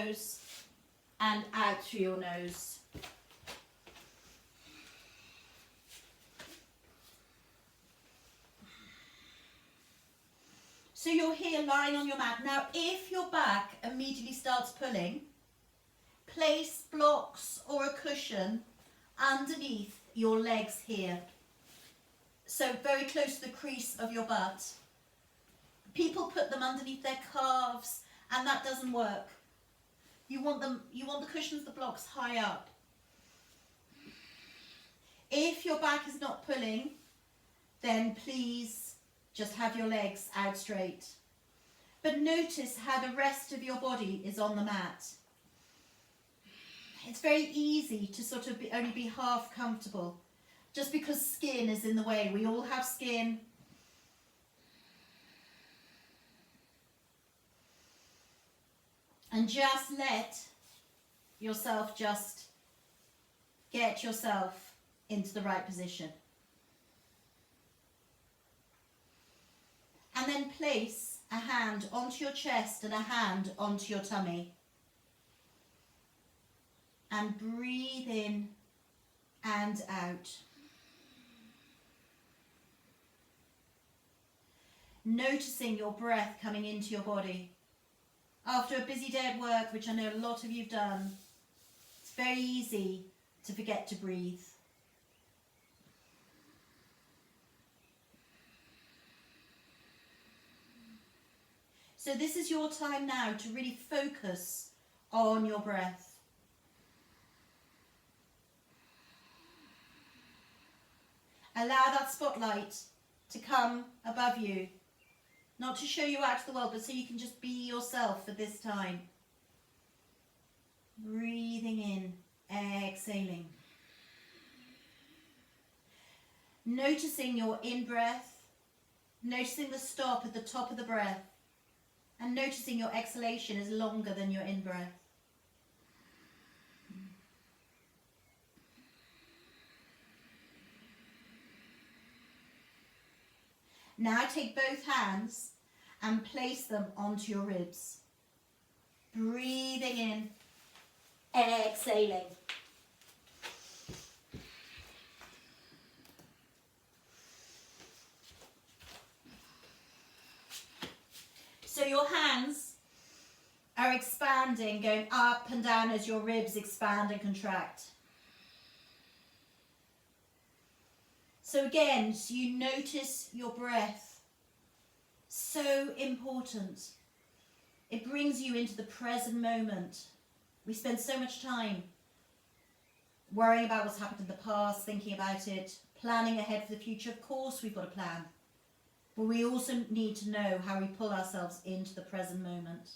nose and out through your nose. So you're here lying on your mat. Now, if your back immediately starts pulling, place blocks or a cushion underneath your legs here. So very close to the crease of your butt. People put them underneath their calves and that doesn't work. You want the cushions, the blocks high up. If your back is not pulling, then please just have your legs out straight. But notice how the rest of your body is on the mat. It's very easy to sort of only be half comfortable, just because skin is in the way. We all have skin. And just let yourself just get yourself into the right position. And then place a hand onto your chest and a hand onto your tummy. And breathe in and out. Noticing your breath coming into your body. After a busy day at work, which I know a lot of you've done, it's very easy to forget to breathe. So this is your time now to really focus on your breath. Allow that spotlight to come above you. Not to show you out to the world, but so you can just be yourself for this time. Breathing in, exhaling. Noticing your in-breath, noticing the stop at the top of the breath, and noticing your exhalation is longer than your in-breath. Now take both hands and place them onto your ribs. Breathing in, exhaling. So your hands are expanding, going up and down as your ribs expand and contract. So again, so you notice your breath. So important. It brings you into the present moment. We spend so much time worrying about what's happened in the past, thinking about it, planning ahead for the future. Of course we've got a plan. But we also need to know how we pull ourselves into the present moment.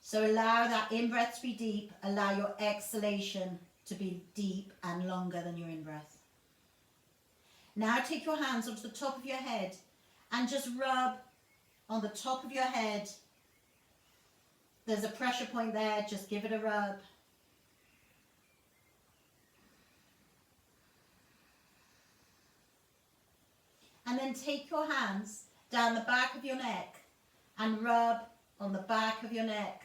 So allow that in-breath to be deep. Allow your exhalation to be deep and longer than your in-breath. Now take your hands onto the top of your head and just rub on the top of your head. There's a pressure point there. Just give it a rub. And then take your hands down the back of your neck and rub on the back of your neck.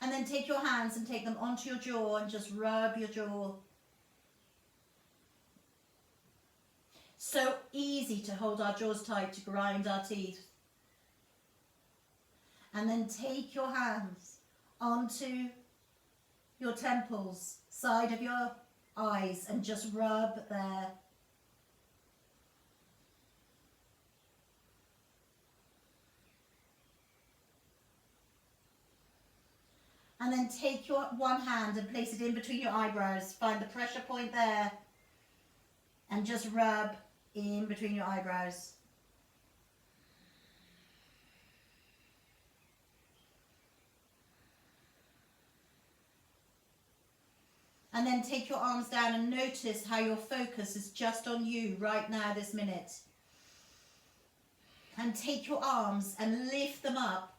And then take your hands and take them onto your jaw and just rub your jaw. So easy to hold our jaws tight, to grind our teeth. And then take your hands onto your temples, side of your eyes, and just rub there. And then take your one hand and place it in between your eyebrows. Find the pressure point there and just rub in between your eyebrows. And then take your arms down and notice how your focus is just on you right now, this minute. And take your arms and lift them up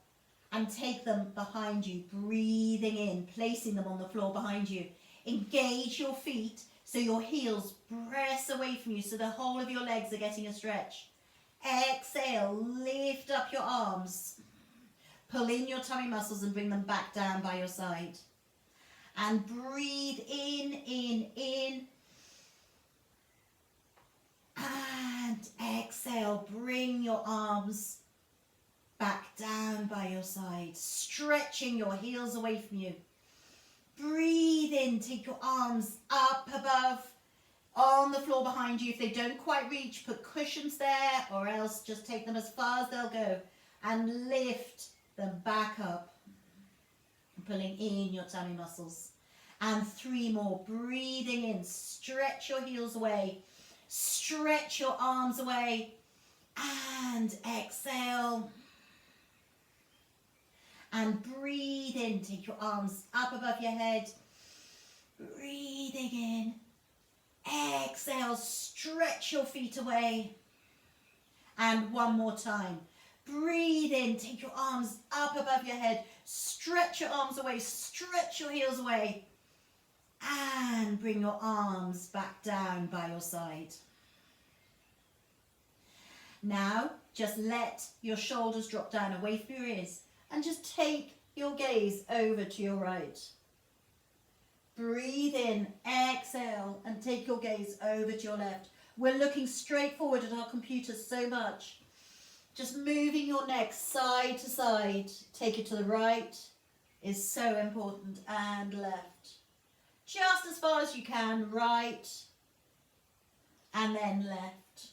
and take them behind you, breathing in, placing them on the floor behind you. Engage your feet so your heels press away from you so the whole of your legs are getting a stretch. Exhale, lift up your arms. Pull in your tummy muscles and bring them back down by your side. And breathe in. And exhale, bring your arms back down by your side, stretching your heels away from you. Breathe in, take your arms up above on the floor behind you. If they don't quite reach, put cushions there, or else just take them as far as they'll go and lift them back up, pulling in your tummy muscles. And 3 more, breathing in, stretch your heels away, stretch your arms away, and exhale. And breathe in, take your arms up above your head, breathing in. Exhale, stretch your feet away. And 1 more time. Breathe in, take your arms up above your head, stretch your arms away, stretch your heels away. And bring your arms back down by your side. Now, just let your shoulders drop down away from your ears and just take your gaze over to your right. Breathe in, exhale, and take your gaze over to your left. We're looking straight forward at our computers so much. Just moving your neck side to side. Take it to the right is so important, and left. Just as far as you can, right, and then left.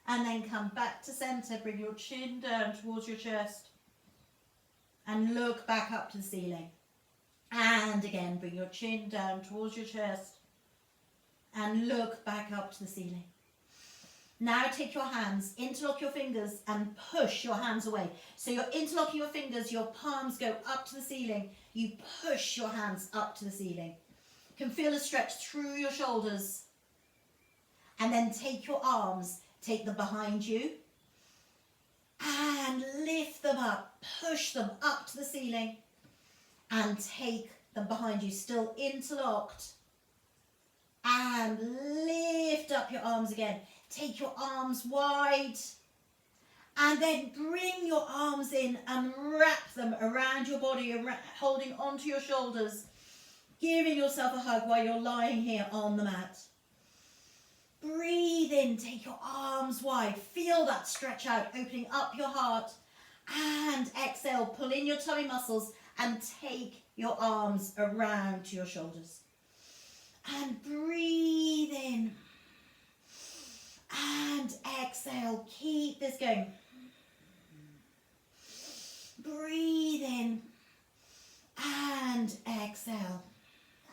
And then come back to center, bring your chin down towards your chest, and look back up to the ceiling. And again, bring your chin down towards your chest, and look back up to the ceiling. Now take your hands, interlock your fingers, and push your hands away. So you're interlocking your fingers, your palms go up to the ceiling. You push your hands up to the ceiling. You can feel a stretch through your shoulders. And then take your arms, take them behind you, and lift them up. Push them up to the ceiling, and take them behind you, still interlocked. And lift up your arms again. Take your arms wide, and then bring your arms in and wrap them around your body, holding onto your shoulders, giving yourself a hug while you're lying here on the mat. Breathe in, take your arms wide, feel that stretch out, opening up your heart, and exhale, pull in your tummy muscles and take your arms around to your shoulders. And breathe in. And exhale, keep this going. Breathe in and exhale.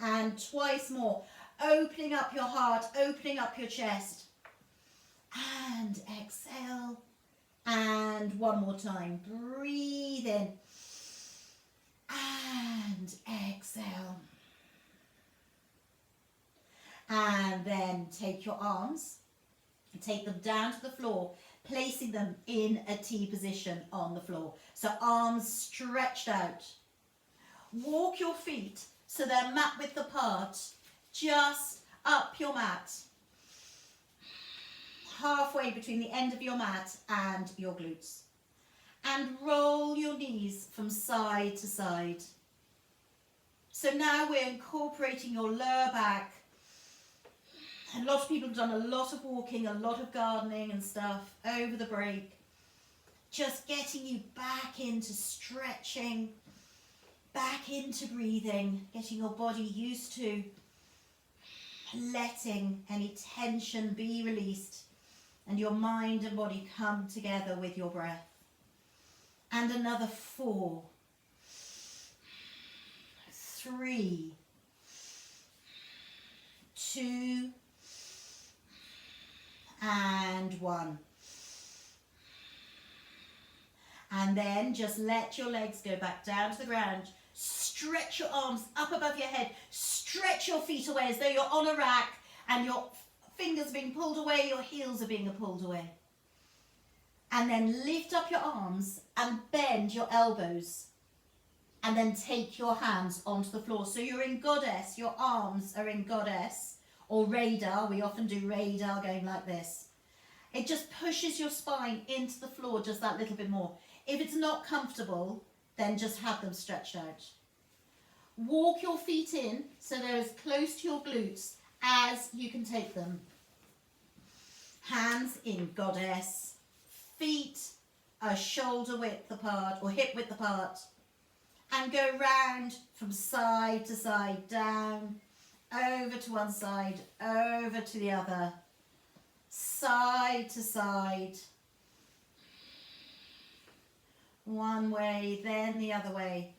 And twice more, opening up your heart, opening up your chest. And exhale. And 1 more time, breathe in and exhale. And then take your arms, take them down to the floor, placing them in a T position on the floor. So arms stretched out. Walk your feet so they're mat width apart, just up your mat, halfway between the end of your mat and your glutes. And roll your knees from side to side. So now we're incorporating your lower back. A lot of people have done a lot of walking, a lot of gardening and stuff over the break. Just getting you back into stretching, back into breathing, getting your body used to letting any tension be released and your mind and body come together with your breath. And another 4, 3, 2, and 1. And then just let your legs go back down to the ground. Stretch your arms up above your head. Stretch your feet away as though you're on a rack and your fingers are being pulled away, your heels are being pulled away. And then lift up your arms and bend your elbows. And then take your hands onto the floor. So you're in goddess, your arms are in goddess, or radar. We often do radar going like this. It just pushes your spine into the floor just that little bit more. If it's not comfortable, then just have them stretched out. Walk your feet in so they're as close to your glutes as you can take them. Hands in goddess. Feet are shoulder width apart or hip width apart. And go round from side to side, down, over to one side, over to the other, side to side. One way, then the other way.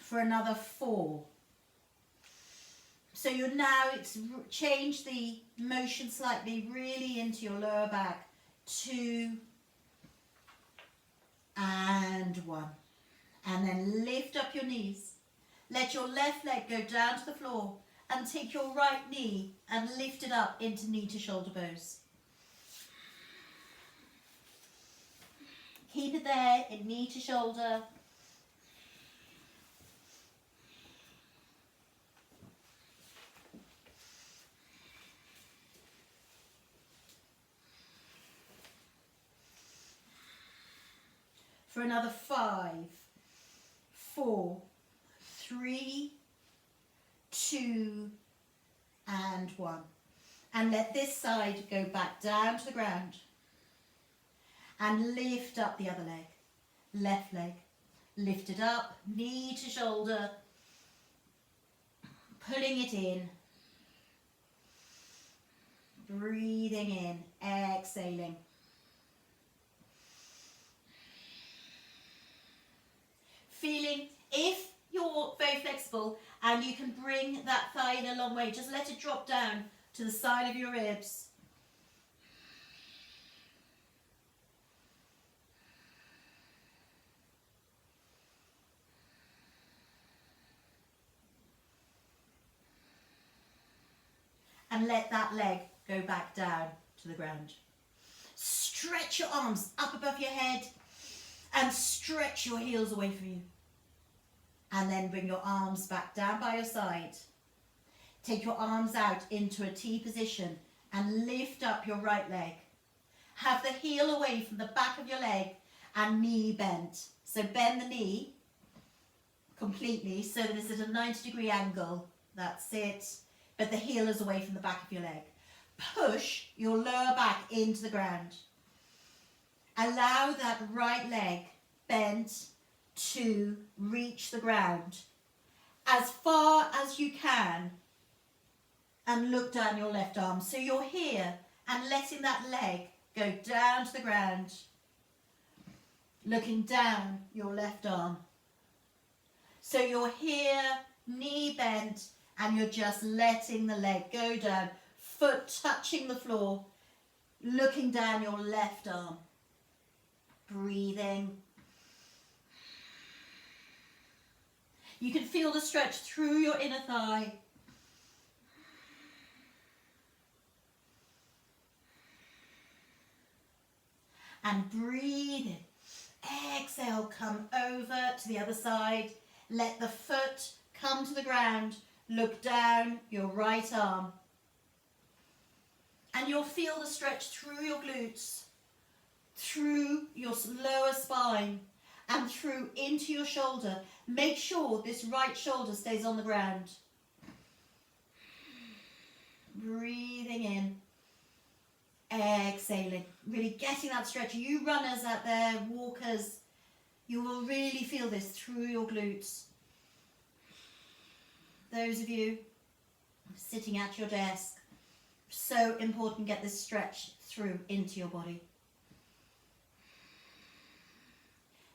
For another 4. So you're now, it's changed the motion slightly, really into your lower back. 2 and 1. And then lift up your knees. Let your left leg go down to the floor and take your right knee and lift it up into knee to shoulder bows. Keep it there in knee to shoulder. For another 5, 4, 3, 2 and 1. And let this side go back down to the ground. And lift up the other leg. Left leg. Lift it up, knee to shoulder. Pulling it in. Breathing in, exhaling. Feeling, if you're very flexible and you can bring that thigh in a long way, just let it drop down to the side of your ribs. And let that leg go back down to the ground. Stretch your arms up above your head and stretch your heels away from you. And then bring your arms back down by your side. Take your arms out into a T position and lift up your right leg. Have the heel away from the back of your leg and knee bent. So bend the knee completely so that it's at a 90-degree angle. That's it. But the heel is away from the back of your leg. Push your lower back into the ground. Allow that right leg bent to reach the ground as far as you can and look down your left arm. So you're here and letting that leg go down to the ground, looking down your left arm. So you're here, knee bent, and you're just letting the leg go down, foot touching the floor, looking down your left arm. Breathing. You can feel the stretch through your inner thigh. And breathe in. Exhale, come over to the other side. Let the foot come to the ground. Look down your right arm. And you'll feel the stretch through your glutes, through your lower spine, and through into your shoulder. Make sure this right shoulder stays on the ground. Breathing in. Exhaling. Really getting that stretch. You runners out there, walkers, you will really feel this through your glutes. Those of you sitting at your desk, so important, get this stretch through into your body.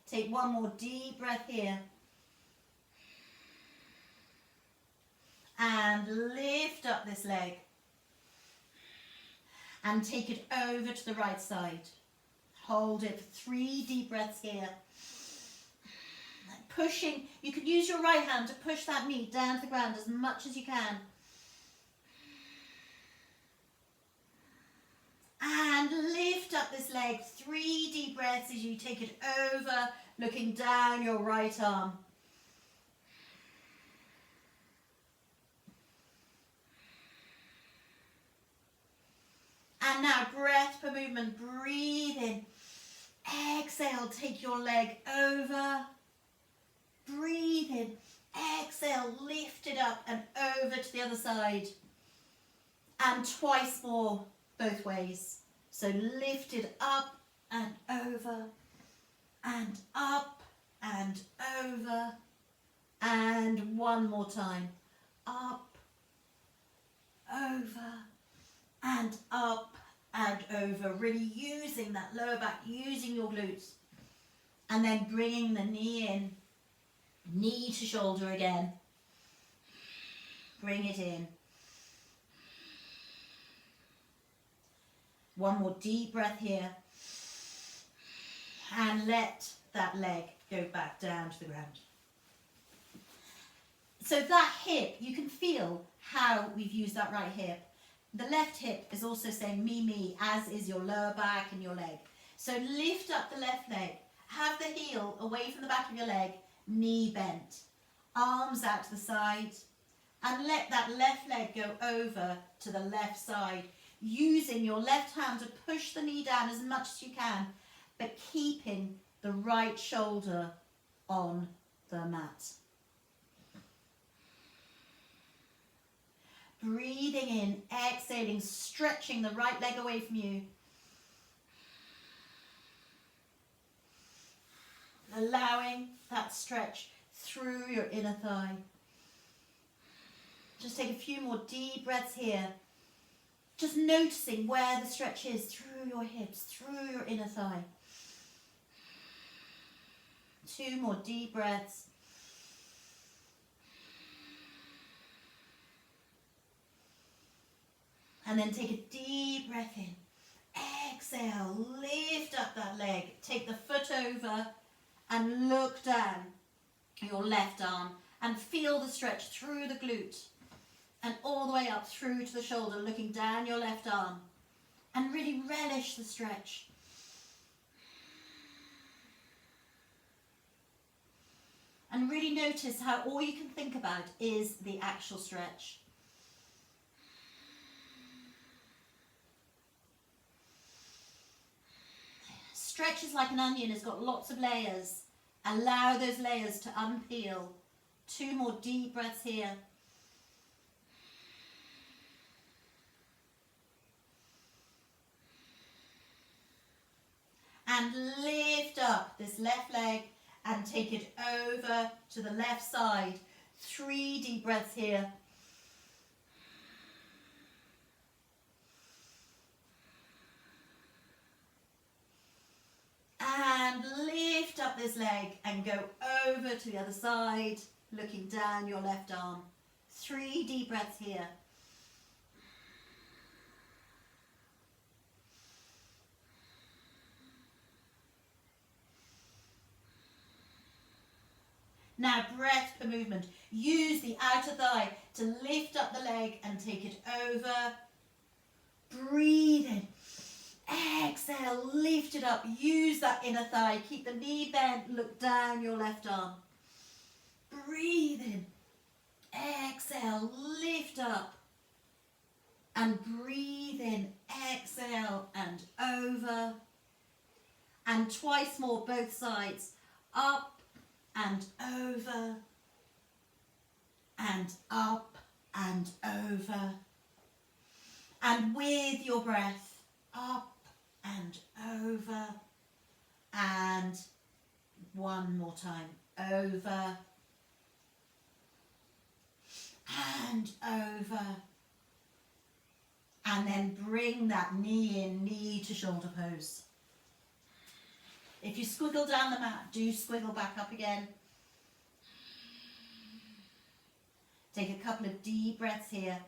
Take one more deep breath here. And lift up this leg. And take it over to the right side. Hold it for 3 deep breaths here. Pushing, you can use your right hand to push that knee down to the ground as much as you can. And lift up this leg, 3 deep breaths as you take it over, looking down your right arm. And now breath per movement, breathe in. Exhale, take your leg over. Breathe in. Exhale, lift it up and over to the other side. And twice more both ways. So lift it up and over and up and over. And one more time. Up, over and up and over. Really using that lower back, using your glutes. And then bringing the knee in. Knee to shoulder again. Bring it in. One more deep breath here. And let that leg go back down to the ground. So that hip, you can feel how we've used that right hip. The left hip is also saying me, me, as is your lower back and your leg. So lift up the left leg. Have the heel away from the back of your leg, knee bent. Arms out to the side. And let that left leg go over to the left side. Using your left hand to push the knee down as much as you can, but keeping the right shoulder on the mat. Breathing in, exhaling, stretching the right leg away from you. Allowing that stretch through your inner thigh. Just take a few more deep breaths here. Just noticing where the stretch is through your hips, through your inner thigh. 2 more deep breaths. And then take a deep breath in. Exhale, lift up that leg. Take the foot over and look down your left arm and feel the stretch through the glute and all the way up through to the shoulder, looking down your left arm. And really relish the stretch. And really notice how all you can think about is the actual stretch. Stretch is like an onion, it's got lots of layers. Allow those layers to unpeel. 2 more deep breaths here. And lift up this left leg and take it over to the left side. 3 deep breaths here. And lift up this leg and go over to the other side, looking down your left arm. 3 deep breaths here. Now breath per movement. Use the outer thigh to lift up the leg and take it over. Breathe in. Exhale, lift it up. Use that inner thigh. Keep the knee bent. Look down your left arm. Breathe in. Exhale, lift up. And breathe in. Exhale and over. And twice more both sides. Up and over. And up and over. And with your breath, up and over, and one more time, over, and over, and then bring that knee in, knee to shoulder pose. If you squiggle down the mat, do squiggle back up again. Take a couple of deep breaths here.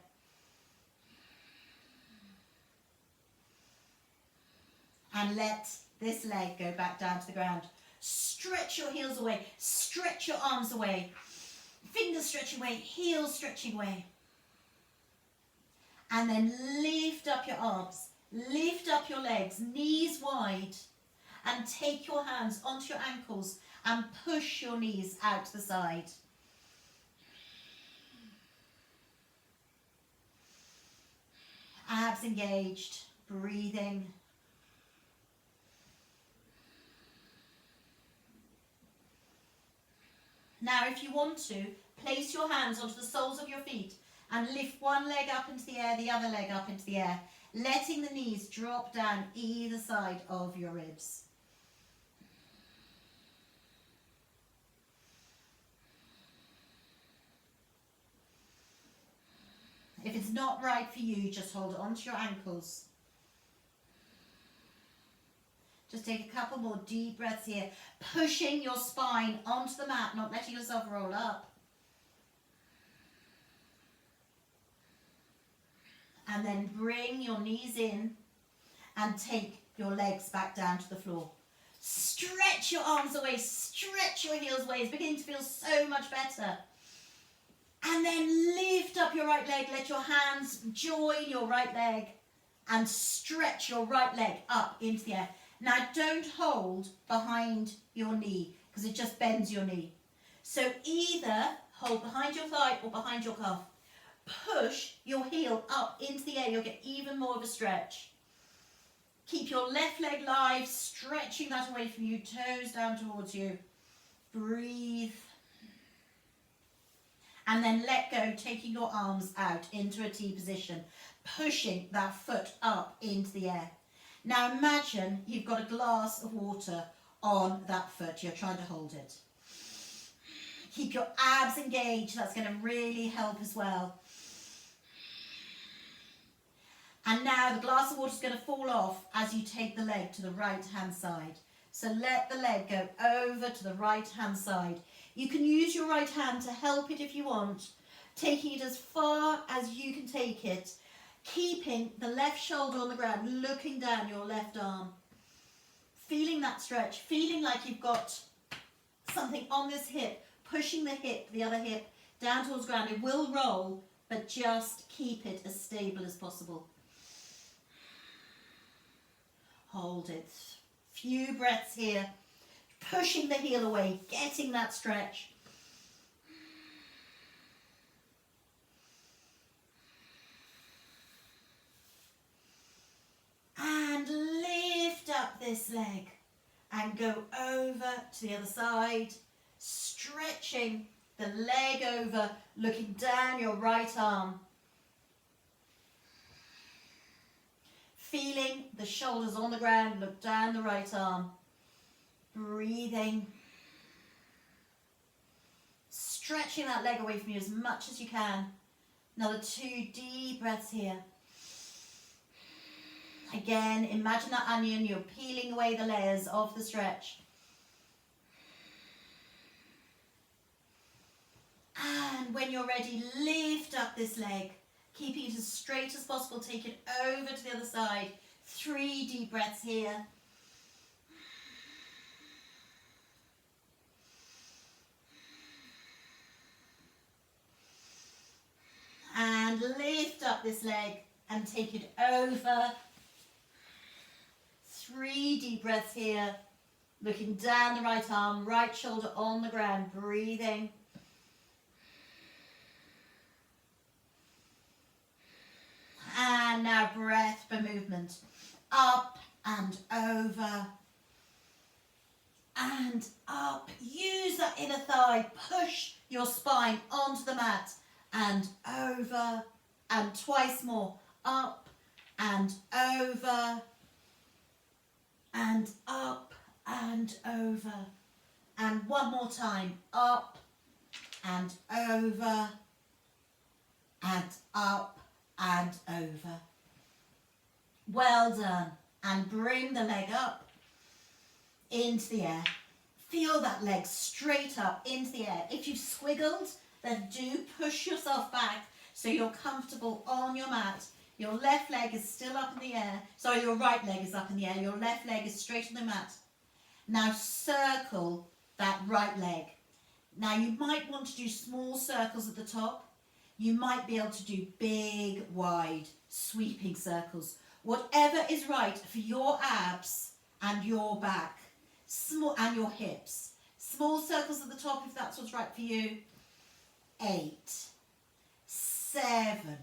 And let this leg go back down to the ground. Stretch your heels away. Stretch your arms away. Fingers stretching away. Heels stretching away. And then lift up your arms. Lift up your legs. Knees wide. And take your hands onto your ankles and push your knees out to the side. Abs engaged. Breathing. Now, if you want to, place your hands onto the soles of your feet and lift one leg up into the air, the other leg up into the air, letting the knees drop down either side of your ribs. If it's not right for you, just hold on to your ankles. Just take a couple more deep breaths here, pushing your spine onto the mat, not letting yourself roll up. And then bring your knees in and take your legs back down to the floor. Stretch your arms away, stretch your heels away. It's beginning to feel so much better. And then lift up your right leg, let your hands join your right leg and stretch your right leg up into the air. Now don't hold behind your knee because it just bends your knee. So either hold behind your thigh or behind your calf. Push your heel up into the air, you'll get even more of a stretch. Keep your left leg live, stretching that away from you, toes down towards you. Breathe. And then let go, taking your arms out into a T position, pushing that foot up into the air. Now imagine you've got a glass of water on that foot. You're trying to hold it. Keep your abs engaged. That's going to really help as well. And now the glass of water is going to fall off as you take the leg to the right hand side. So let the leg go over to the right hand side. You can use your right hand to help it if you want, taking it as far as you can take it, keeping the left shoulder on the ground, looking down your left arm. Feeling that stretch, feeling like you've got something on this hip, pushing the other hip down towards the ground. It will roll, but just keep it as stable as possible. Hold it. Few breaths here. Pushing the heel away, getting that stretch. And lift up this leg and go over to the other side, stretching the leg over, looking down your right arm. Feeling the shoulders on the ground, look down the right arm. Breathing. Stretching that leg away from you as much as you can. Another 2 deep breaths here. Again, imagine that onion, you're peeling away the layers of the stretch. And when you're ready, lift up this leg, keeping it as straight as possible. Take it over to the other side. 3 deep breaths here. And lift up this leg and take it over. 3 deep breaths here. Looking down the right arm, right shoulder on the ground, breathing. And now breath per movement. Up and over. And up. Use that inner thigh. Push your spine onto the mat. And over. And twice more. Up and over. And up and over. And one more time. Up and over. And up and over. Well done. And bring the leg up into the air. Feel that leg straight up into the air. If you've squiggled then do push yourself back so you're comfortable on your mat. Your left leg is still up in the air. Sorry, your right leg is up in the air. Your left leg is straight on the mat. Now circle that right leg. Now you might want to do small circles at the top. You might be able to do big, wide, sweeping circles. Whatever is right for your abs and your back, small, and your hips. Small circles at the top if that's what's right for you. 8, 7.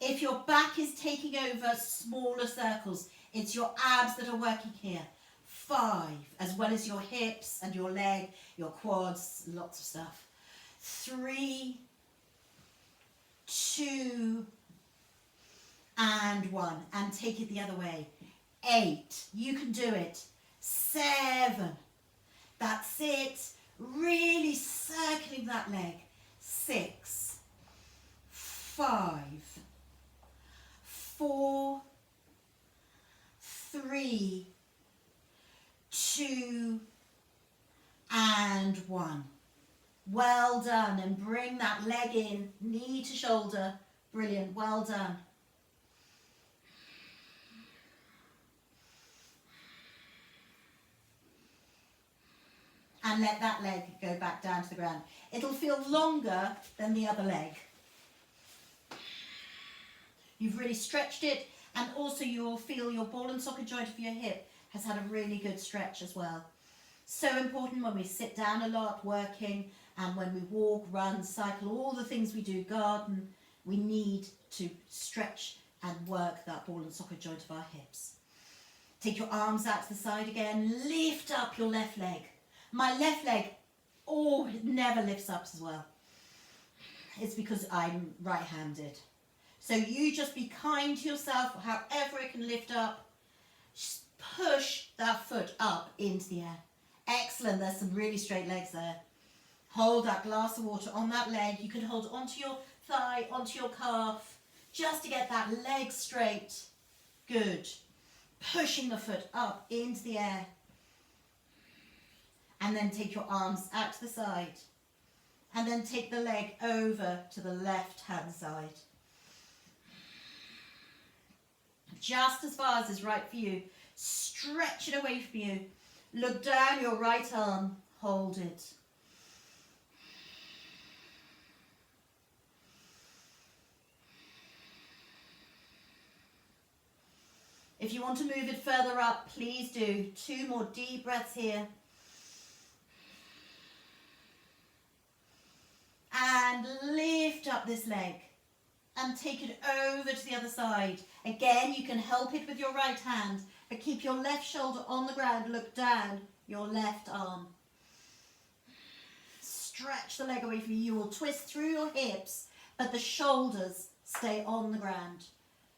If your back is taking over, smaller circles. It's your abs that are working here. 5, as well as your hips and your leg, your quads, lots of stuff. 3, 2, and 1. And take it the other way. 8, you can do it. 7, that's it. Really circling that leg. 6, 5, 4, 3, 2, and 1. Well done. And bring that leg in, knee to shoulder. Brilliant. Well done. And let that leg go back down to the ground. It'll feel longer than the other leg. You've really stretched it, and also you'll feel your ball and socket joint of your hip has had a really good stretch as well. So important when we sit down a lot working, and when we walk, run, cycle, all the things we do, garden, we need to stretch and work that ball and socket joint of our hips. Take your arms out to the side again, lift up your left leg. My left leg, it never lifts up as well. It's because I'm right-handed. So you just be kind to yourself, however it can lift up. Just push that foot up into the air. Excellent, there's some really straight legs there. Hold that glass of water on that leg. You can hold onto your thigh, onto your calf, just to get that leg straight. Good. Pushing the foot up into the air. And then take your arms out to the side. And then take the leg over to the left-hand side. Just as far as is right for you. Stretch it away from you. Look down your right arm. Hold it. If you want to move it further up, please do. 2 more deep breaths here. And lift up this leg and take it over to the other side. Again, you can help it with your right hand, but keep your left shoulder on the ground. Look down your left arm. Stretch the leg away from you. You will twist through your hips, but the shoulders stay on the ground.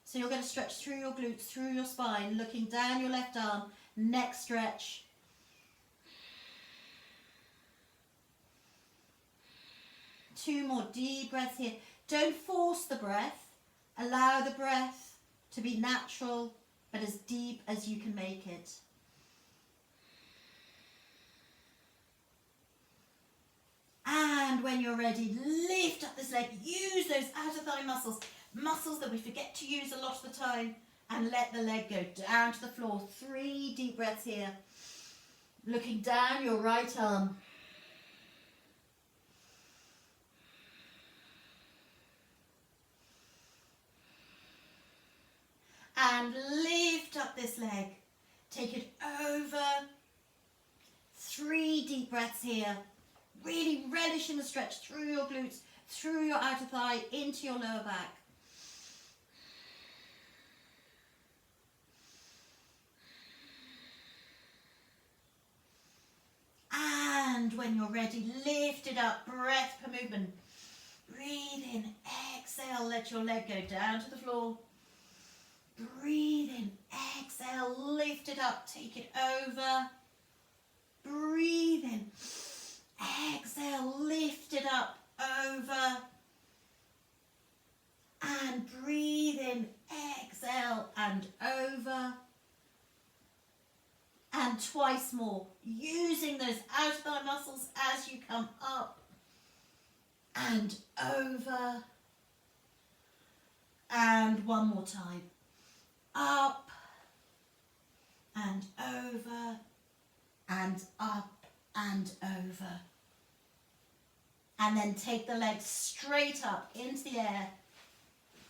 So you're going to stretch through your glutes, through your spine, looking down your left arm. Next stretch. Two more deep breaths here. Don't force the breath. Allow the breath to be natural, but as deep as you can make it. And when you're ready, lift up this leg. Use those outer thigh muscles, muscles that we forget to use a lot of the time, and let the leg go down to the floor. 3 deep breaths here. Looking down your right arm. And lift up this leg. Take it over. 3 deep breaths here. Really relish in the stretch through your glutes, through your outer thigh, into your lower back. And when you're ready, lift it up, breath per movement. Breathe in, exhale, let your leg go down to the floor. Breathe in, exhale, lift it up, take it over. Breathe in, exhale, lift it up, over. And breathe in, exhale, and over. And twice more, using those outer thigh muscles as you come up. and over, and one more time, up and over, and up and over. And then take the legs straight up into the air,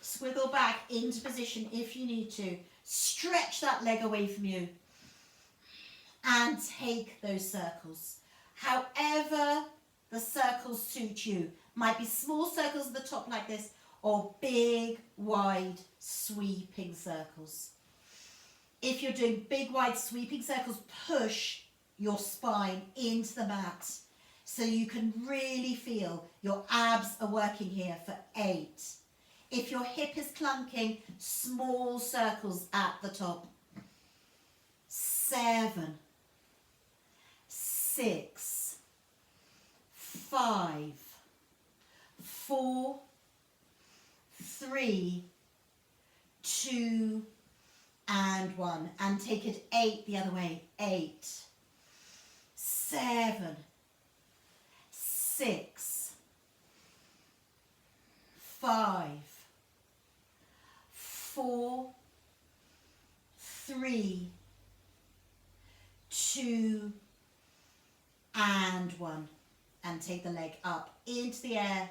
squiggle back into position if you need to, stretch that leg away from you, and take those circles. However the circles suit you. Might be small circles at the top like this, or big, wide, sweeping circles. If you're doing big, wide, sweeping circles, push your spine into the mat so you can really feel your abs are working here for 8. If your hip is clunking, small circles at the top. 7, 6, 5, 4, 3, 2, and 1. And take it 8 the other way. 8, 7, 6, 5, 4, 3, 2, and 1. And take the leg up into the air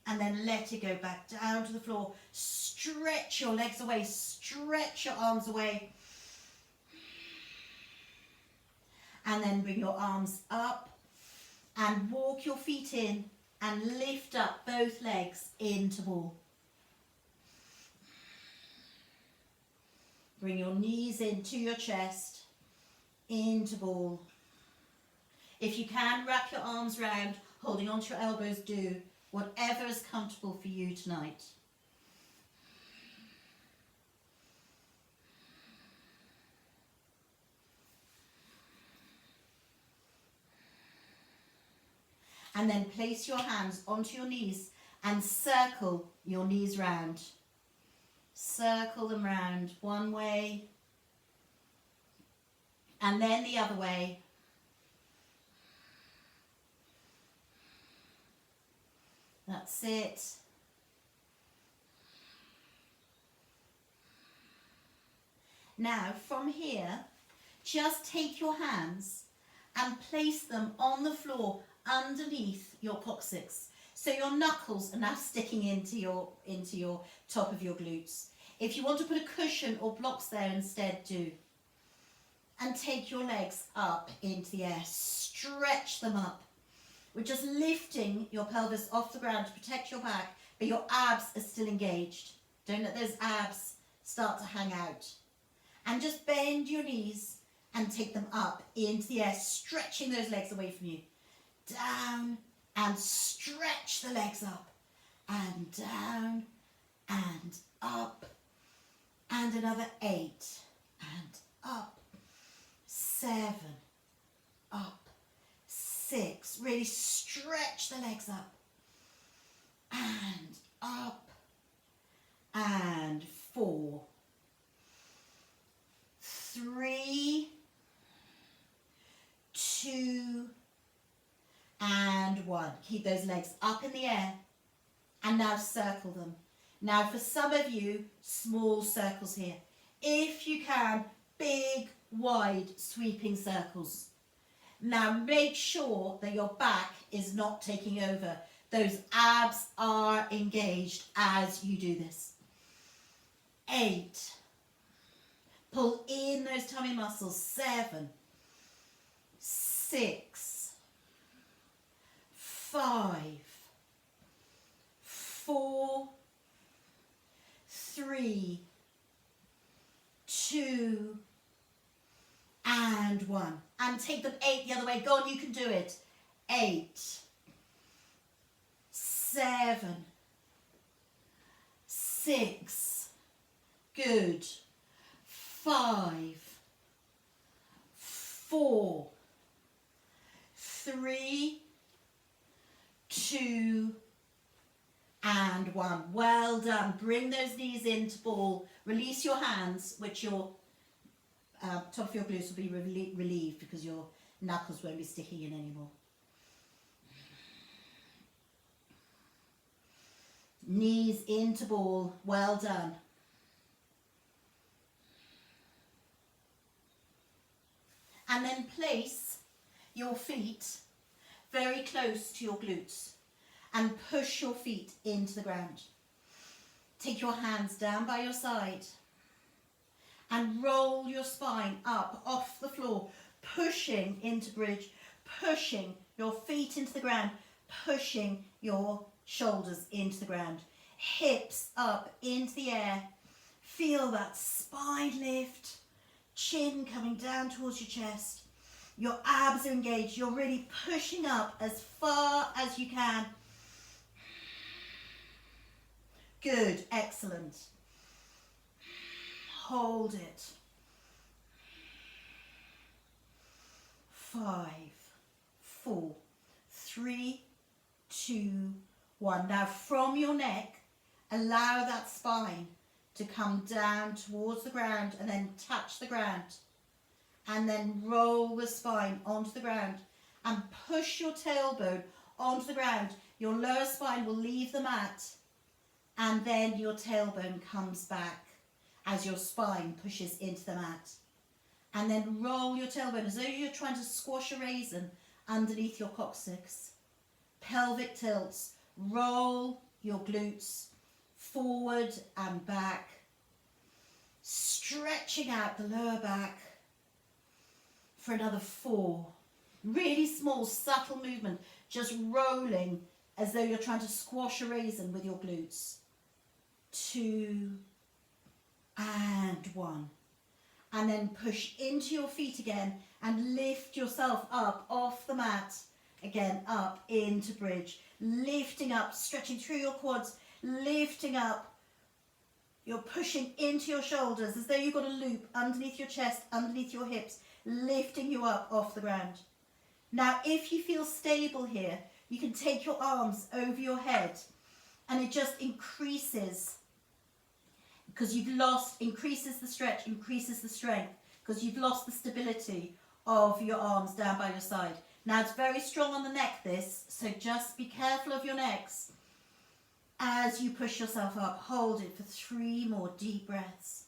and then let it go back down to the floor. Stretch your legs away, stretch your arms away. And then bring your arms up and walk your feet in and lift up both legs into ball. Bring your knees into your chest, into ball. If you can, wrap your arms round, holding onto your elbows, do. Whatever is comfortable for you tonight. And then place your hands onto your knees and circle your knees round. Circle them round one way and then the other way. That's it. Now from here, just take your hands and place them on the floor underneath your coccyx. So your knuckles are now sticking into your top of your glutes. If you want to put a cushion or blocks there instead, do. And take your legs up into the air. Stretch them up. We're just lifting your pelvis off the ground to protect your back, but your abs are still engaged. Don't let those abs start to hang out. And just bend your knees and take them up into the air, stretching those legs away from you. Down and stretch the legs up. And down and up. And another 8. And up. 7. Up. 6. Really stretch the legs up. And up. And 4. 3. 2. And 1. Keep those legs up in the air. And now circle them. Now for some of you, small circles here. If you can, big, wide, sweeping circles. Now make sure that your back is not taking over. Those abs are engaged as you do this. 8. Pull in those tummy muscles. 7. 6. 5. 4. 3. 2. And 1. And take them 8 the other way. Go on, you can do it. 8. 7. 6. Good. 5. 4. 3. 2. And 1. Well done. Bring those knees into ball. Release your hands, which your top of your glutes will be relieved because your knuckles won't be sticking in anymore. Knees into ball. Well done. And then place your feet very close to your glutes and push your feet into the ground. Take your hands down by your side and roll your spine up off the floor, pushing into bridge, pushing your feet into the ground, pushing your shoulders into the ground. Hips up into the air. Feel that spine lift, chin coming down towards your chest. Your abs are engaged. You're really pushing up as far as you can. Good, excellent. Hold it. 5, 4, 3, 2, 1. Now from your neck, allow that spine to come down towards the ground and then touch the ground. And then roll the spine onto the ground and push your tailbone onto the ground. Your lower spine will leave the mat and then your tailbone comes back as your spine pushes into the mat. And then roll your tailbone as though you're trying to squash a raisin underneath your coccyx. Pelvic tilts. Roll your glutes forward and back. Stretching out the lower back for another 4. Really small, subtle movement. Just rolling as though you're trying to squash a raisin with your glutes. 2 and 1. And then push into your feet again and lift yourself up off the mat. Again, up into bridge. Lifting up, stretching through your quads, lifting up. You're pushing into your shoulders as though you've got a loop underneath your chest, underneath your hips, lifting you up off the ground. Now, if you feel stable here, you can take your arms over your head and it just increases because increases the stretch, increases the strength because you've lost the stability of your arms down by your side. Now, it's very strong on the neck, this, so just be careful of your necks. As you push yourself up, hold it for 3 more deep breaths.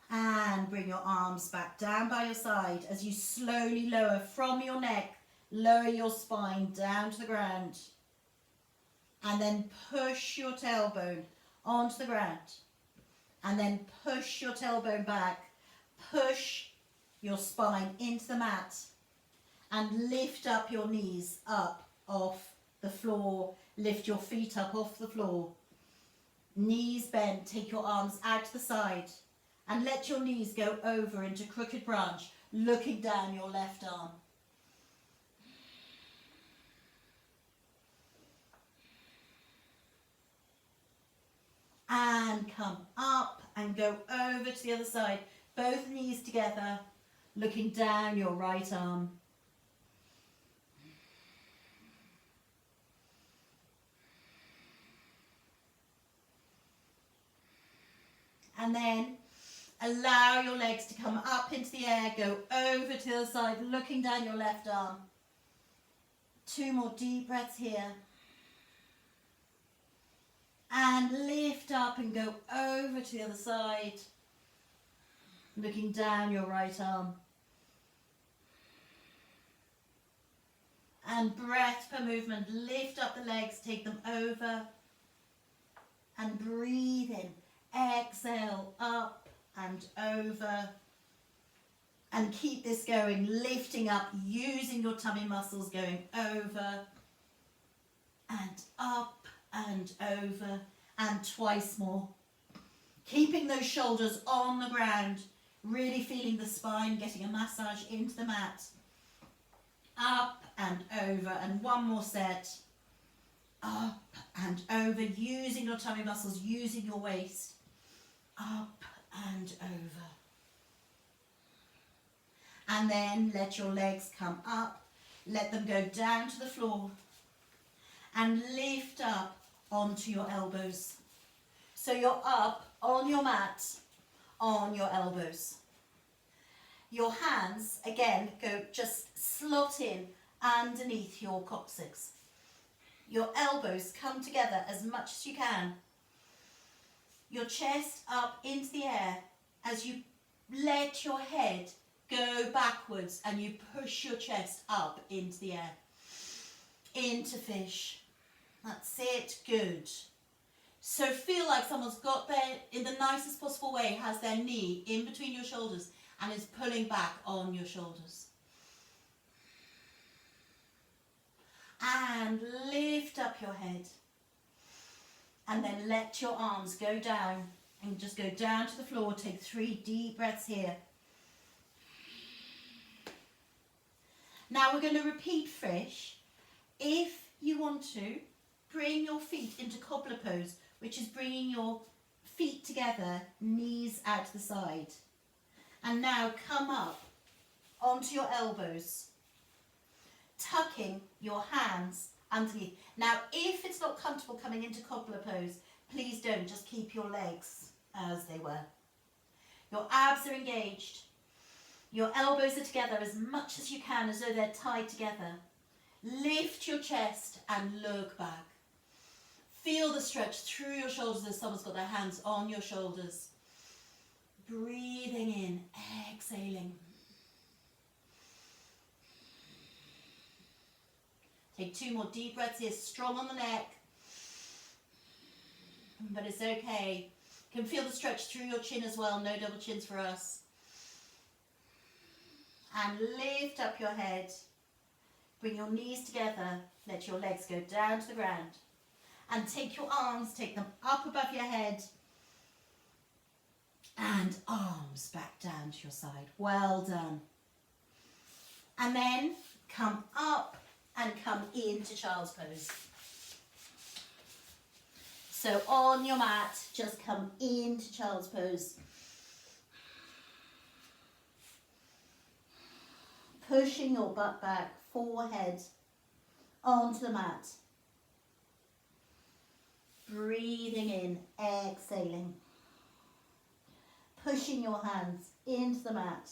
And bring your arms back down by your side as you slowly lower from your neck, lower your spine down to the ground. And then push your tailbone onto the ground. And then push your tailbone back. Push your spine into the mat. And lift up your knees up off the floor. Lift your feet up off the floor. Knees bent, take your arms out to the side. And let your knees go over into crooked branch, looking down your left arm. And come up and go over to the other side. Both knees together, looking down your right arm. And then allow your legs to come up into the air, go over to the other side, looking down your left arm. 2 more deep breaths here. And lift up and go over to the other side, looking down your right arm. And breath per movement, lift up the legs, take them over. And breathe in, exhale, up and over. And keep this going, lifting up, using your tummy muscles, going over and up and over, and twice more. Keeping those shoulders on the ground, really feeling the spine getting a massage into the mat. Up and over, and 1 more set. Up and over, using your tummy muscles, using your waist. Up and over. And then let your legs come up, let them go down to the floor, and lift up onto your elbows. So you're up on your mat, on your elbows. Your hands, again, go just slot in underneath your coccyx. Your elbows come together as much as you can. Your chest up into the air as you let your head go backwards and you push your chest up into the air. Into fish. That's it. Good. So feel like someone's got their, in the nicest possible way, has their knee in between your shoulders and is pulling back on your shoulders. And lift up your head. And then let your arms go down and just go down to the floor. Take 3 deep breaths here. Now we're going to repeat fish. If you want to, bring your feet into cobbler pose, which is bringing your feet together, knees out to the side. And now come up onto your elbows, tucking your hands underneath. Now, if it's not comfortable coming into cobbler pose, please don't. Just keep your legs as they were. Your abs are engaged. Your elbows are together as much as you can, as though they're tied together. Lift your chest and look back. Feel the stretch through your shoulders as someone's got their hands on your shoulders. Breathing in, exhaling. Take 2 more deep breaths here, strong on the neck. But it's okay. You can feel the stretch through your chin as well, no double chins for us. And lift up your head. Bring your knees together, let your legs go down to the ground. And take your arms, take them up above your head. And arms back down to your side. Well done. And then come up and come into child's pose. So on your mat, just come into child's pose. Pushing your butt back, forehead onto the mat. Breathing in, exhaling. Pushing your hands into the mat.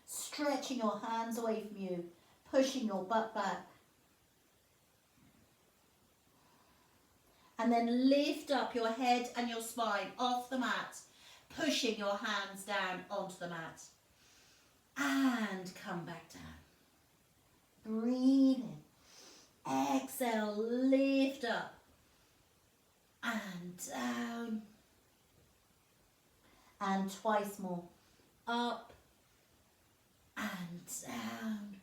Stretching your hands away from you, pushing your butt back. And then lift up your head and your spine off the mat, pushing your hands down onto the mat. And come back down. Breathe in. Exhale, lift up. And down. And twice more. Up. And down.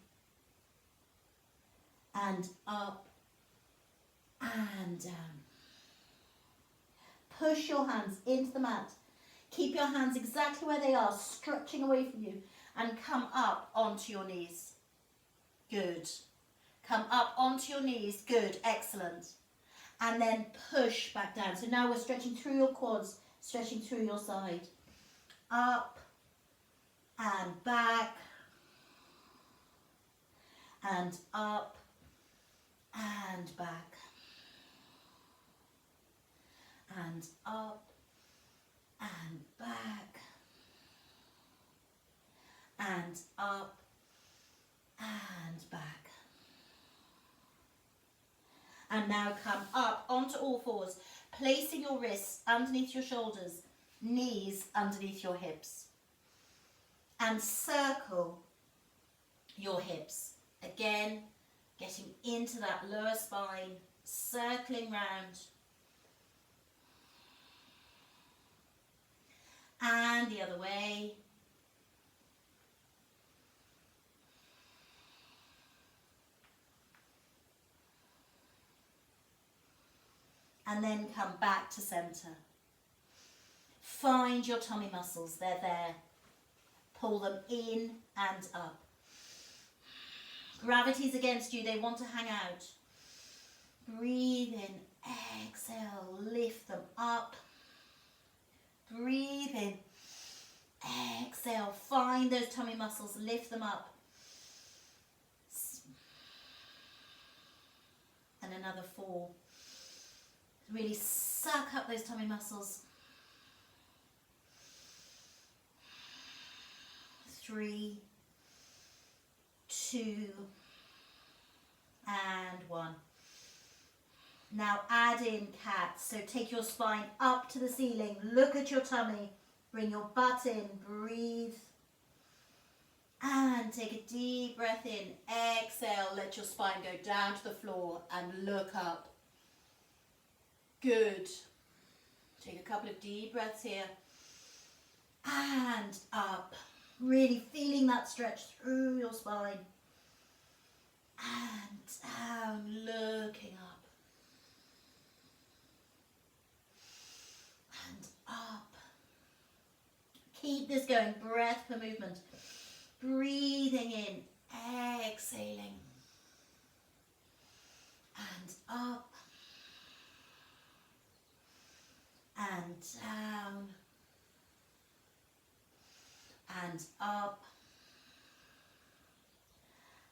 And up. And down. Push your hands into the mat. Keep your hands exactly where they are, stretching away from you. And come up onto your knees. Good. Come up onto your knees. Good. Excellent. And then push back down. So now we're stretching through your quads, stretching through your side. Up and back. And up and back. And up and back. And up and back. And now come up onto all fours, placing your wrists underneath your shoulders, knees underneath your hips. And circle your hips. Again, getting into that lower spine, circling round. And the other way. And then come back to center. Find your tummy muscles, they're there. Pull them in and up. Gravity's against you, they want to hang out. Breathe in, exhale, lift them up. Breathe in, exhale, find those tummy muscles, lift them up. And another 4. Really suck up those tummy muscles. 3, 2, and 1. Now add in cat. So take your spine up to the ceiling. Look at your tummy. Bring your butt in. Breathe. And take a deep breath in. Exhale. Let your spine go down to the floor and look up. Good. Take a couple of deep breaths here. And up. Really feeling that stretch through your spine. And down, looking up. And up. Keep this going, breath per movement. Breathing in, exhaling. And up. And down. And up.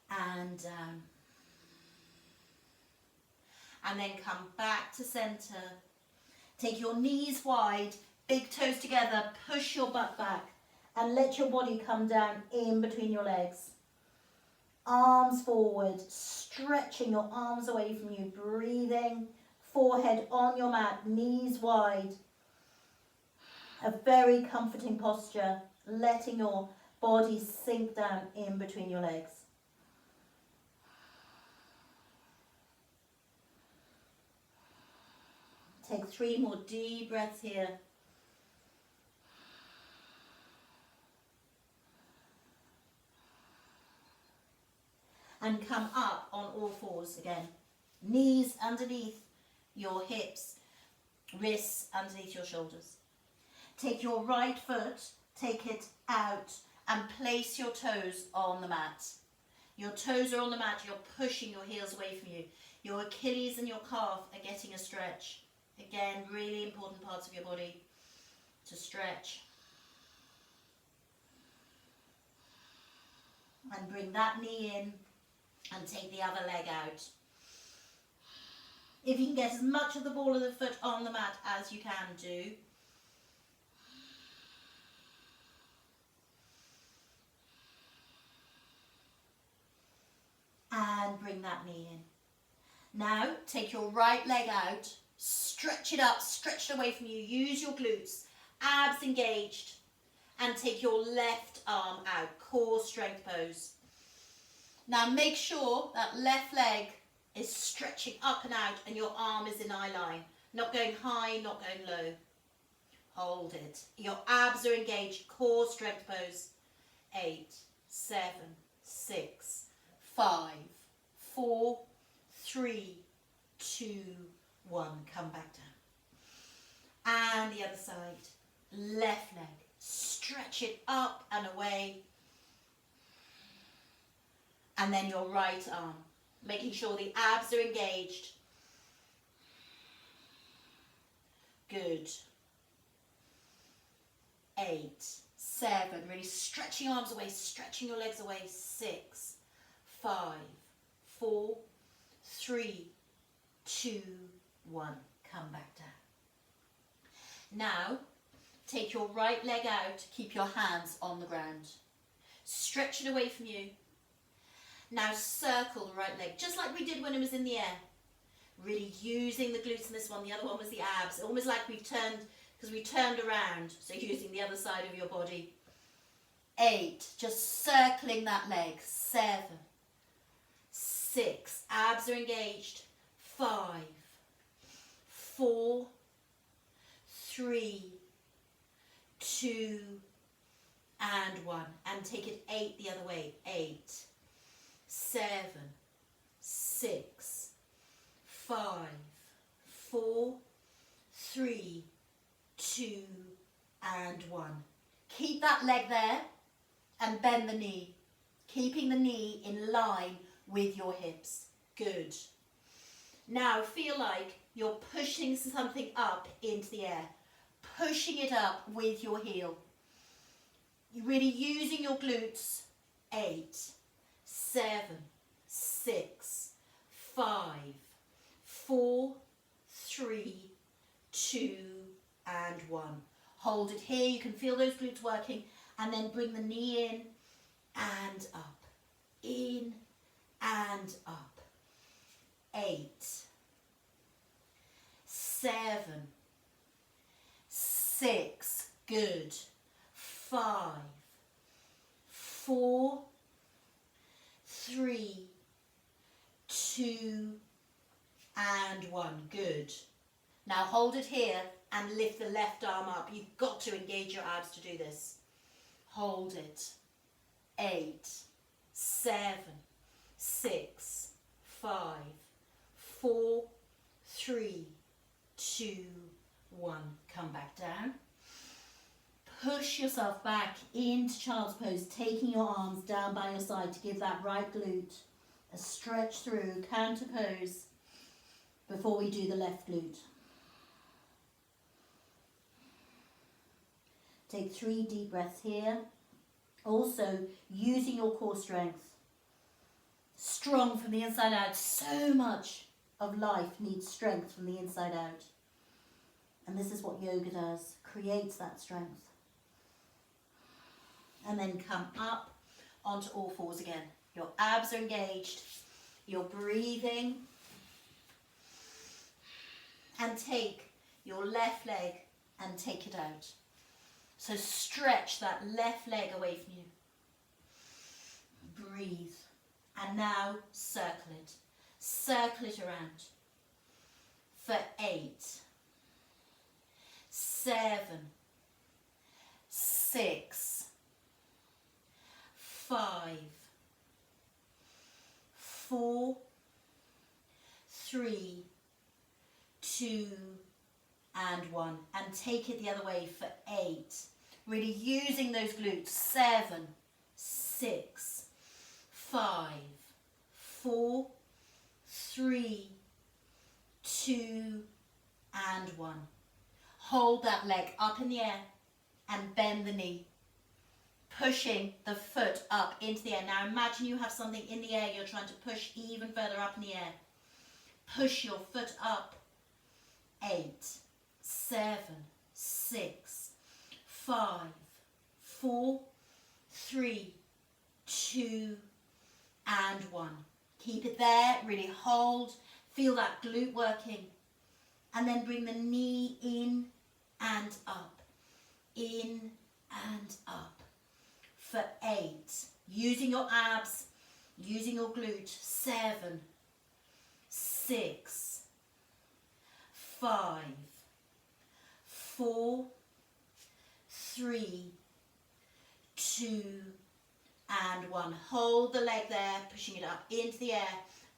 And down. And then come back to center. Take your knees wide, big toes together, push your butt back and let your body come down in between your legs. Arms forward, stretching your arms away from you, breathing, forehead on your mat, knees wide. A very comforting posture, letting your body sink down in between your legs. Take 3 more deep breaths here. And come up on all fours again. Knees underneath your hips, wrists underneath your shoulders. Take your right foot, take it out and place your toes on the mat. Your toes are on the mat, you're pushing your heels away from you. Your Achilles and your calf are getting a stretch. Again, really important parts of your body to stretch. And bring that knee in and take the other leg out. If you can get as much of the ball of the foot on the mat as you can do. And bring that knee in. Now, take your right leg out. Stretch it up, stretch it away from you. Use your glutes, abs engaged. And take your left arm out, core strength pose. Now make sure that left leg is stretching up and out and your arm is in eye line. Not going high, not going low. Hold it. Your abs are engaged, core strength pose. 8, 7, 6, 5, 4, 3, 2, 1. Come back down. And the other side. Left leg. Stretch it up and away. And then your right arm. Making sure the abs are engaged. Good. 8, 7. Really stretching your arms away, stretching your legs away. 6, 5, 4, 3, 2, 1. Come back down. Now, take your right leg out. Keep your hands on the ground. Stretch it away from you. Now circle the right leg, just like we did when it was in the air. Really using the glutes in this one. The other one was the abs. Almost like we turned, because we turned around. So using the other side of your body. 8, just circling that leg. 7, 6, abs are engaged. 5, 4, 3, 2, and 1. And take it 8 the other way. 8, 7, 6, 5, 4, 3, 2, and 1. Keep that leg there and bend the knee. Keeping the knee in line with your hips. Good. Now feel like you're pushing something up into the air. Pushing it up with your heel. You're really using your glutes. 8, 7, 6, 5, 4, 3, 2, and 1. Hold it here. You can feel those glutes working. And then bring the knee in and up. In and up. 8, 7, 6, good. 5, 4, 3, 2, and 1. Good. Now hold it here and lift the left arm up. You've got to engage your abs to do this. Hold it. 8, 7, 6, 5, 4, 3, 2, 1. Come back down. Push yourself back into child's pose, taking your arms down by your side to give that right glute a stretch through, counter pose, before we do the left glute. Take 3 deep breaths here. Also, using your core strength. Strong from the inside out. So much of life needs strength from the inside out. And this is what yoga does, creates that strength. And then come up onto all fours again. Your abs are engaged. You're breathing. And take your left leg and take it out. So stretch that left leg away from you. Breathe. And now circle it. Circle it around. For 8, 7, 6, 5, 4, 3, 2, and 1. And take it the other way for 8. Really using those glutes. 7, 6, 5, 4, 3, 2, and 1. Hold that leg up in the air and bend the knee. Pushing the foot up into the air. Now imagine you have something in the air you're trying to push even further up in the air. Push your foot up. 8, 7, 6, 5, 4, 3, 2, and 1. Keep it there, really hold, feel that glute working. And then bring the knee in and up, in and up. For 8, using your abs, using your glute. 7, 6, 5, 4, 3, 2, and 1. Hold the leg there, pushing it up into the air,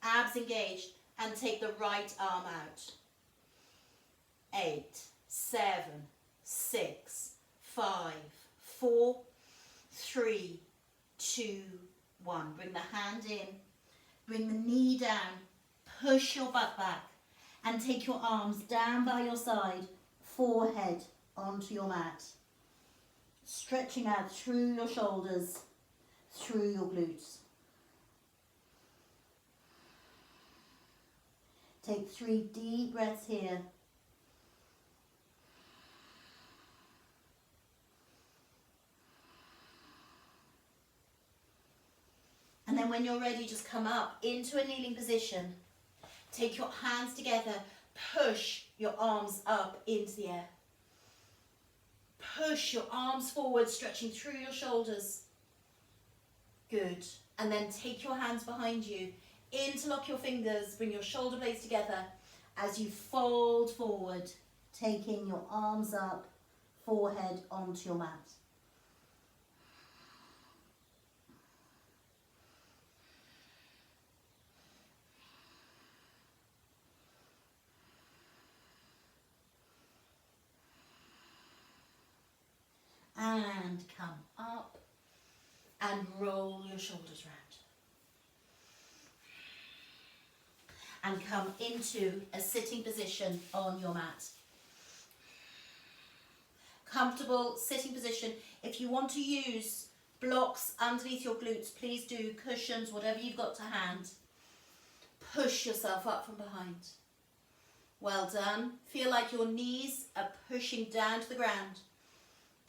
abs engaged, and take the right arm out. 8, 7, 6, 5, 4, 3, 2, 1. Bring the hand in, bring the knee down, push your butt back, and take your arms down by your side, forehead onto your mat. Stretching out through your shoulders, through your glutes. Take 3 deep breaths here. And then when you're ready, just come up into a kneeling position. Take your hands together, push your arms up into the air. Push your arms forward, stretching through your shoulders. Good. And then take your hands behind you, interlock your fingers, bring your shoulder blades together as you fold forward, taking your arms up, forehead onto your mat. And come up and roll your shoulders round. And come into a sitting position on your mat. Comfortable sitting position. If you want to use blocks underneath your glutes, please do. Cushions, whatever you've got to hand. Push yourself up from behind. Well done. Feel like your knees are pushing down to the ground.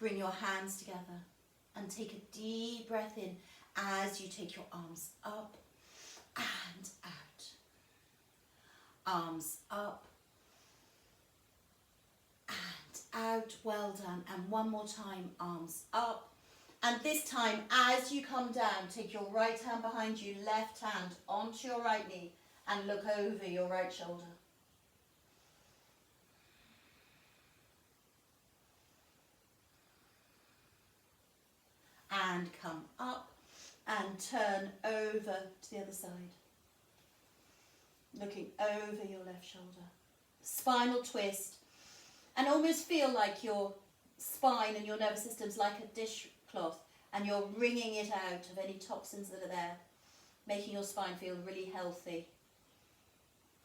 Bring your hands together and take a deep breath in as you take your arms up and out. Arms up and out. Well done. And one more time, arms up. And this time, as you come down, take your right hand behind you, left hand onto your right knee, and look over your right shoulder. And come up and turn over to the other side. Looking over your left shoulder. Spinal twist. And almost feel like your spine and your nervous system's like a dishcloth, and you're wringing it out of any toxins that are there, making your spine feel really healthy.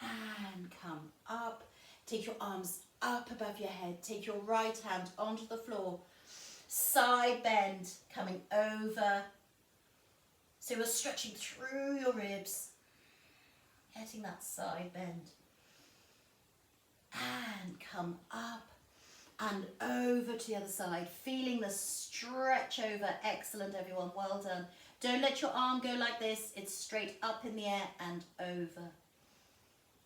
And come up. Take your arms up above your head. Take your right hand onto the floor. Side bend, coming over. So we're stretching through your ribs, getting that side bend. And come up and over to the other side, feeling the stretch over. Excellent, everyone, well done. Don't let your arm go like this. It's straight up in the air and over.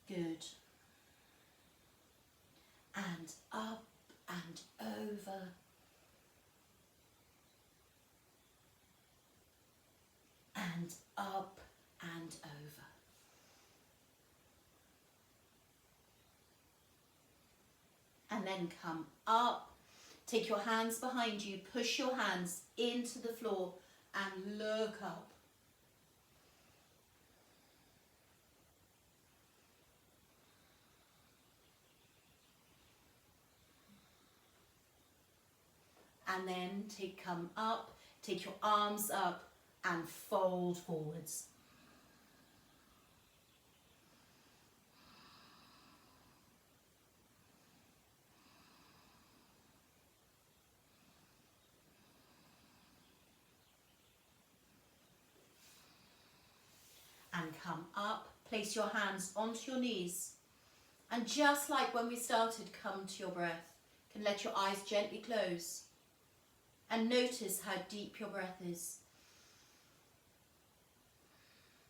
Good. And up and over. And up and over. And then come up. Take your hands behind you. Push your hands into the floor and look up. And then come up. Take your arms up and fold forwards. And come up, place your hands onto your knees. And just like when we started, come to your breath. You can let your eyes gently close. And notice how deep your breath is.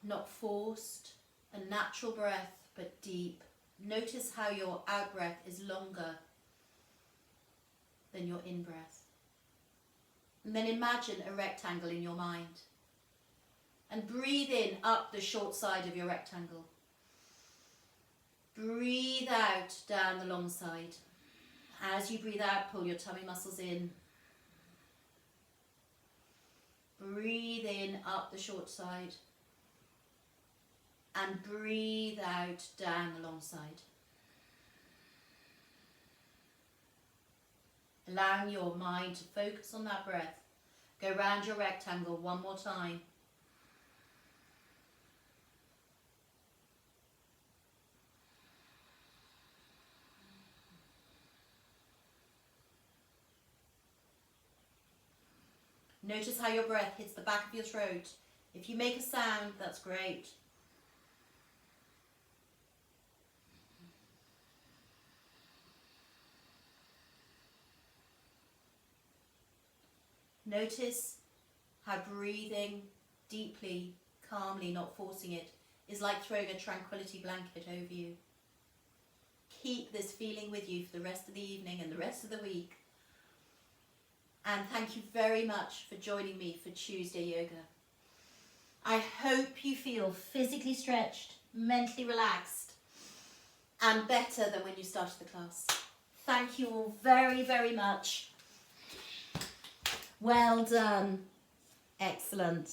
Not forced, a natural breath, but deep. Notice how your out breath is longer than your in breath. And then imagine a rectangle in your mind. And breathe in up the short side of your rectangle. Breathe out down the long side. As you breathe out, pull your tummy muscles in. Breathe in up the short side. And breathe out down the long side. Allowing your mind to focus on that breath. Go round your rectangle one more time. Notice how your breath hits the back of your throat. If you make a sound, that's great. Notice how breathing deeply, calmly, not forcing it, is like throwing a tranquility blanket over you. Keep this feeling with you for the rest of the evening and the rest of the week. And thank you very much for joining me for Tuesday Yoga. I hope you feel physically stretched, mentally relaxed, and better than when you started the class. Thank you all very, very much. Well done. Excellent.